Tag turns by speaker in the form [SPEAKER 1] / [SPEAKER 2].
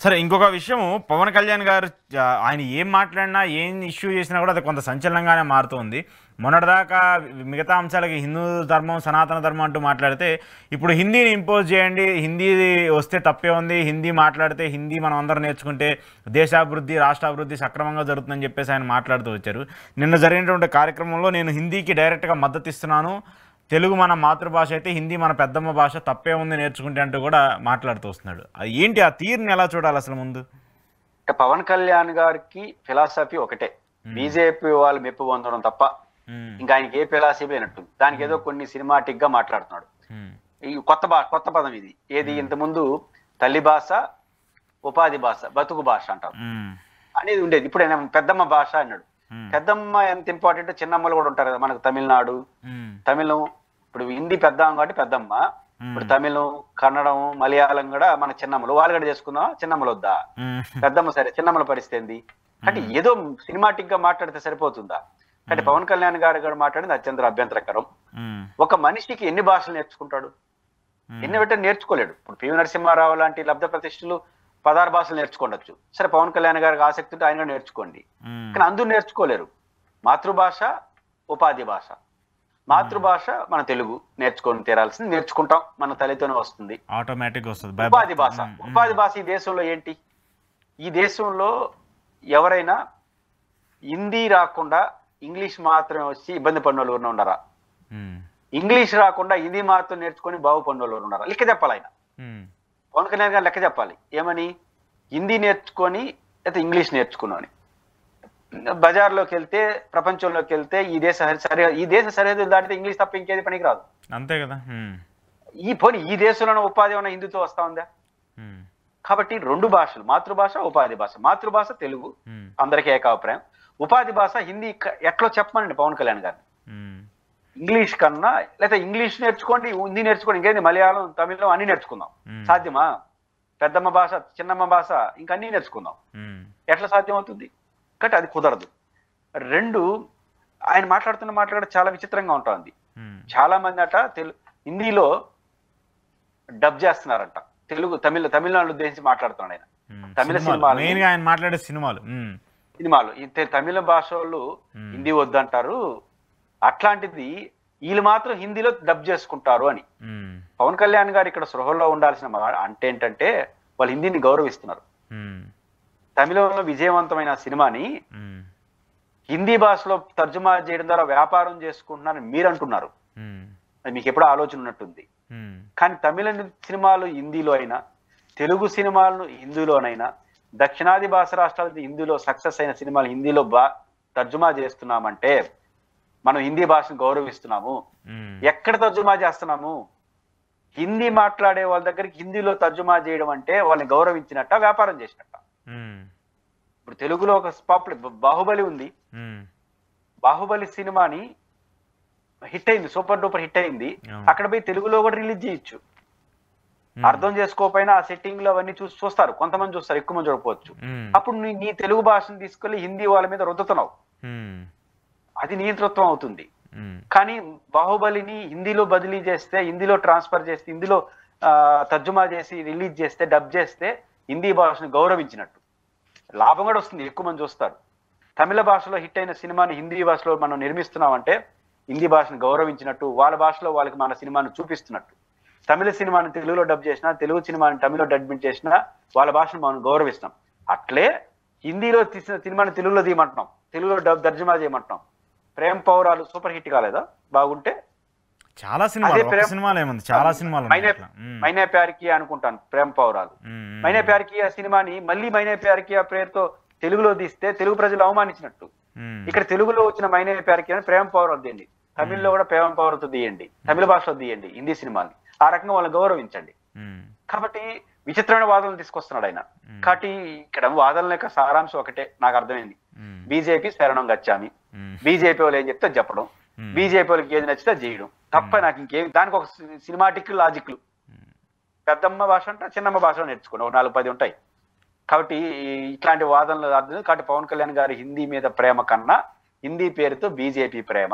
[SPEAKER 1] సరే, ఇంకొక విషయము పవన్ కళ్యాణ్ గారు ఆయన ఏం మాట్లాడినా, ఏం ఇష్యూ చేసినా కూడా అది కొంత సంచలనంగానే మారుతుంది. మొన్నటిదాకా మిగతా అంశాలకి హిందూ ధర్మం, సనాతన ధర్మం అంటూ మాట్లాడితే, ఇప్పుడు హిందీని ఇంపోజ్ చేయండి, హిందీ వస్తే తప్పే ఉంది, హిందీ మాట్లాడితే, హిందీ మనం అందరం నేర్చుకుంటే దేశాభివృద్ధి, రాష్ట్రాభివృద్ధి సక్రమంగా జరుగుతుందని చెప్పేసి ఆయన మాట్లాడుతూ వచ్చారు. నిన్న జరిగినటువంటి కార్యక్రమంలో నేను హిందీకి డైరెక్ట్గా మద్దతు ఇస్తున్నాను, తెలుగు మన మాతృభాష అయితే హిందీ మన పెద్దమ్మ భాష, తప్పే ఉంది నేర్చుకుంటే అంటూ కూడా మాట్లాడుతూ వస్తున్నాడు. అది ఏంటి, ఆ తీరుని ఎలా చూడాలి అసలు ముందు?
[SPEAKER 2] పవన్ కళ్యాణ్ గారికి ఫిలాసఫీ ఒకటే, బీజేపీ వాళ్ళు మెప్పు పొందడం తప్ప ఇంకా ఆయనకి ఏ ఫిలాసఫీ లేనట్టు. దానికి ఏదో కొన్ని సినిమాటిక్ గా మాట్లాడుతున్నాడు. ఈ కొత్త పదం ఇది. ఏది ఇంతకుముందు తల్లి భాష, ఉపాధి భాష, బతుకు భాష అంటారు అనేది ఉండేది. ఇప్పుడు ఆయన పెద్దమ్మ భాష అన్నాడు. పెద్దమ్మ ఎంత ఇంపార్టెంట్, చిన్నమ్మలు కూడా ఉంటారు కదా మనకు. తమిళనాడు, తమిళం, ఇప్పుడు హిందీ పెద్దమ్మ కాబట్టి పెద్దమ్మ, ఇప్పుడు తమిళం, కన్నడం, మలయాళం కూడా మన చిన్నమ్మలు. వాళ్ళు కూడా చేసుకుందాం, చిన్నమ్మలు వద్దా? పెద్దమ్మ సరే, చిన్నమ్మల పరిస్థితి ఏంది అంటే ఏదో సినిమాటిక్ గా మాట్లాడితే సరిపోతుందా? అంటే పవన్ కళ్యాణ్ గారు కూడా మాట్లాడింది అత్యంత అభ్యంతరకరం. ఒక మనిషికి ఎన్ని భాషలు నేర్చుకుంటాడు? ఎన్ని పెట్టని నేర్చుకోలేడు. ఇప్పుడు పివి నరసింహారావు లాంటి లబ్ధ ప్రతిష్ఠలు 16 భాషలు నేర్చుకోవచ్చు. సరే, పవన్ కళ్యాణ్ గారికి ఆసక్తి ఉంటే ఆయన నేర్చుకోండి. కానీ అందరూ నేర్చుకోలేరు. మాతృభాష, ఉపాధి భాష. మాతృభాష మన తెలుగు, నేర్చుకొని తీరాల్సింది, నేర్చుకుంటాం, మన తల్లితోనే వస్తుంది,
[SPEAKER 1] ఆటోమేటిక్ వస్తుంది.
[SPEAKER 2] ఉపాధి భాష, ఉపాధి భాష ఈ దేశంలో ఏంటి? ఈ దేశంలో ఎవరైనా హిందీ రాకుండా ఇంగ్లీష్ మాత్రమే వచ్చి ఇబ్బంది పడిన వాళ్ళు ఉన్నారా? ఇంగ్లీష్ రాకుండా హిందీ మాత్రం నేర్చుకొని బాగుపడిన వాళ్ళు ఉన్నారా? లెక్క చెప్పాలి ఆయన. పవన్ కళ్యాణ్ గారు లెక్క చెప్పాలి. ఏమని? హిందీ నేర్చుకొని అయితే ఇంగ్లీష్ నేర్చుకున్నాను. బజార్లోకి వెళ్తే, ప్రపంచంలోకి వెళ్తే ఈ దేశ సరిహద్దులు దాటితే ఇంగ్లీష్ తప్ప ఇంకేది పనికి రాదు. అంతే కదా. ఈ దేశంలోనే ఉపాధి ఏమైనా హిందీతో వస్తా ఉందా? కాబట్టి 2 భాషలు, మాతృభాష, ఉపాధి భాష. మాతృభాష తెలుగు, అందరికీ ఏకాభిప్రాయం. ఉపాధి భాష హిందీ ఎట్లా చెప్పమనండి పవన్ కళ్యాణ్ గారిని. ఇంగ్లీష్ కన్నా, లేదా ఇంగ్లీష్ నేర్చుకోండి, హిందీ నేర్చుకోండి, ఇంకేంది మలయాళం, తమిళం అన్ని నేర్చుకుందాం. సాధ్యమా? పెద్దమ్మ భాష, చిన్నమ్మ భాష, ఇంకా అన్ని నేర్చుకుందాం. ఎట్లా సాధ్యం అవుతుంది? కాబట్టి అది కుదరదు. 2, ఆయన మాట్లాడ చాలా విచిత్రంగా ఉంటుంది. చాలా మంది అట హిందీలో డబ్ చేస్తున్నారంట, తమిళనాడు ఉద్దేశించి మాట్లాడుతున్నాడు ఆయన. తమిళ సినిమాలు,
[SPEAKER 1] ఆయన మాట్లాడే సినిమాలు
[SPEAKER 2] ఈ తమిళ భాష వాళ్ళు హిందీ వద్దంటారు. అట్లాంటిది వీళ్ళు మాత్రం హిందీలో డబ్ చేసుకుంటారు అని. పవన్ కళ్యాణ్ గారు ఇక్కడ సృహలో ఉండాల్సిన అంటే ఏంటంటే, వాళ్ళు హిందీని గౌరవిస్తున్నారు. తమిళంలో విజయవంతమైన సినిమాని హిందీ భాషలో తర్జుమా చేయడం ద్వారా వ్యాపారం చేసుకుంటున్నారని మీరు అంటున్నారు. అది మీకు ఎప్పుడో ఆలోచన ఉన్నట్టుంది. కానీ తమిళ సినిమాలు హిందీలో అయినా, తెలుగు సినిమాలను హిందీలోనైనా, దక్షిణాది భాష రాష్ట్రాలు హిందీలో సక్సెస్ అయిన సినిమాలు హిందీలో తర్జుమా చేస్తున్నామంటే మనం హిందీ భాషను గౌరవిస్తున్నాము. ఎక్కడ తర్జుమా చేస్తున్నాము? హిందీ మాట్లాడే వాళ్ళ దగ్గరికి హిందీలో తర్జుమా చేయడం అంటే వాళ్ళని గౌరవించినట్ట, వ్యాపారం చేసినట్ట. ఇప్పుడు తెలుగులో ఒక బాహుబలి ఉంది. బాహుబలి సినిమాని హిట్ అయింది, సూపర్ డూపర్ హిట్ అయింది. అక్కడ పోయి తెలుగులో కూడా రిలీజ్ చేయొచ్చు. అర్థం చేసుకోకపోయినా ఆ సెట్టింగ్ లో అవన్నీ చూస్తారు, కొంతమంది చూస్తారు, ఎక్కువ మంది చూడకపోవచ్చు. అప్పుడు నీ తెలుగు భాషను తీసుకెళ్లి హిందీ వాళ్ళ మీద రుద్దుతున్నావు, అది నియంతృత్వం అవుతుంది. కానీ బాహుబలిని హిందీలో బదిలీ చేస్తే, హిందీలో ట్రాన్స్ఫర్ చేస్తే, హిందీలో తర్జుమా చేసి రిలీజ్ చేస్తే, డబ్ చేస్తే హిందీ భాషను గౌరవించినట్టు, లాభం కూడా వస్తుంది, ఎక్కువ మంది చూస్తారు. తమిళ భాషలో హిట్ అయిన సినిమాని హిందీ భాషలో మనం నిర్మిస్తున్నామంటే హిందీ భాషను గౌరవించినట్టు, వాళ్ళ భాషలో వాళ్ళకి మన సినిమాను చూపిస్తున్నట్టు. తమిళ సినిమాని తెలుగులో డబ్ చేసినా, తెలుగు సినిమాని తమిళలో డబ్బింగ్ చేసినా వాళ్ళ భాషను మనం గౌరవిస్తాం. అట్లే హిందీలో తీసిన సినిమాని తెలుగులో తీయమంటున్నాం, తెలుగులో తర్జుమా చేయమంటున్నాం. ప్రేమ్ పౌరాలు సూపర్ హిట్ కాలేదా? బాగుంటే
[SPEAKER 1] చాలా సినిమాలు
[SPEAKER 2] మైనే ప్యార్కి అనుకుంటాను. ప్రేమ్ పౌరాలు మైనే ప్యార్కి సినిమాని మళ్ళీ మైనే ప్యార్కి పేరుతో తెలుగులో తీస్తే తెలుగు ప్రజలు అవమానించినట్టు. ఇక్కడ తెలుగులో వచ్చిన మైనే ప్యార్కి అని ప్రేమ్ పౌరాలు తీయండి, తమిళ్లో కూడా ప్రేమ పౌరతో తీయండి, తమిళ భాషలో తీయండి హిందీ సినిమాని. ఆ రకంగా వాళ్ళని గౌరవించండి. కాబట్టి విచిత్రమైన వాదనలు తీసుకొస్తున్నాడు ఆయన. కాబట్టి ఇక్కడ వాదనల యొక్క సారాంశం ఒకటే నాకు అర్థమైంది. బీజేపీ శరణం గచ్చామి, బీజేపీ వాళ్ళు ఏం చెప్తే చెప్పడం, బీజేపీ వాళ్ళకి ఏది నచ్చితే చేయడం తప్ప నాకు ఇంకేం. దానికి ఒక సినిమాటిక్ లాజిక్లు, పెద్దమ్మ భాష అంటే చిన్నమ్మ భాషలో నేర్చుకోండి, ఒక 4-10 ఉంటాయి. కాబట్టి ఇట్లాంటి వాదనలు అర్థం. కాబట్టి పవన్ కళ్యాణ్ గారి హిందీ మీద ప్రేమ కన్నా హిందీ పేరుతో బీజేపీ ప్రేమ,